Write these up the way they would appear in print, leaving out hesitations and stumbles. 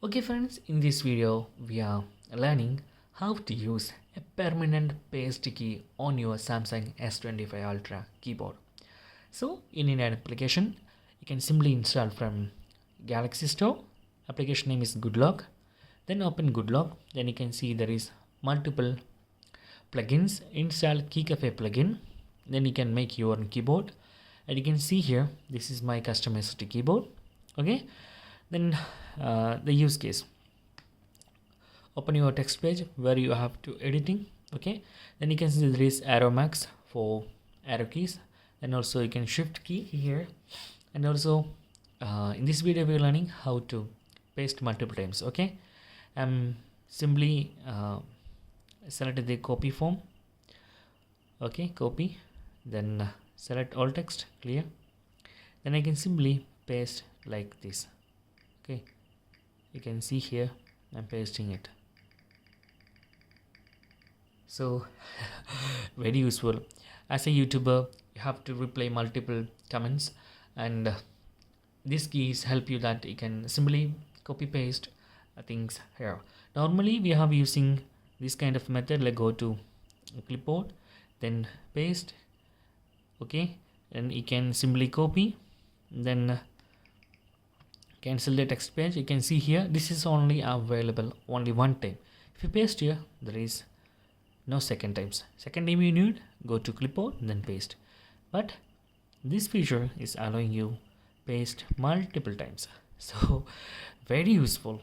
Okay friends, in this video we are learning how to use a permanent paste key on your Samsung S25 Ultra keyboard. So in an application, you can simply install from Galaxy Store. Application name is Goodlock. Then open Goodlock. Then you can see there is multiple plugins. Install Key Cafe plugin. Then you can make your own keyboard. And you can see here, this is my customized keyboard. Okay. Then the use case, open your text page where you have to editing. Okay, then you can see there is arrow marks for arrow keys, and also you can shift key here. And also in this video we are learning how to paste multiple times. Okay, I'm simply select the copy form. Okay, copy, then select all text, clear. Then I can simply paste like this. Okay, you can see here I'm pasting it. So very useful. As a YouTuber, you have to replay multiple comments, and these keys help you that you can simply copy paste things here. Normally we have using this kind of method, like go to clipboard, then paste. Okay, and you can simply copy, then cancel the text page. You can see here this is only available only one time. If you paste here, there is no second times. Second time you need, go to clipboard, then paste. But this feature is allowing you paste multiple times. So very useful.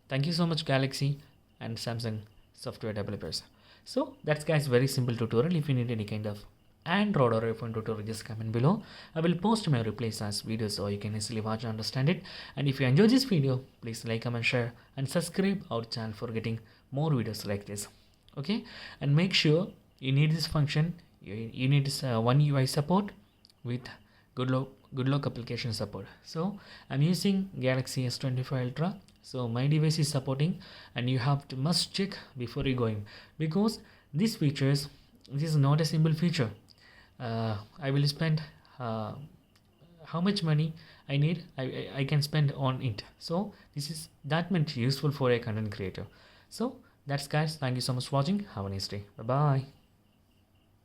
Thank you so much Galaxy and Samsung software developers. So that's guys, very simple tutorial. If you need any kind of Android or iPhone tutorial, just comment below. I will post my replays as videos so you can easily watch and understand it. And if you enjoyed this video, please like, comment, share and subscribe our channel for getting more videos like this. Okay, and make sure you need this function. You need this One UI support with Goodlock application support. So I'm using Galaxy S25 Ultra, so my device is supporting, and you have to must check before you going, because this is not a simple feature. I will spend how much money I need, I can spend on it. So this is that much useful for a content creator. So that's guys, thank you so much for watching. Have a nice day. Bye bye.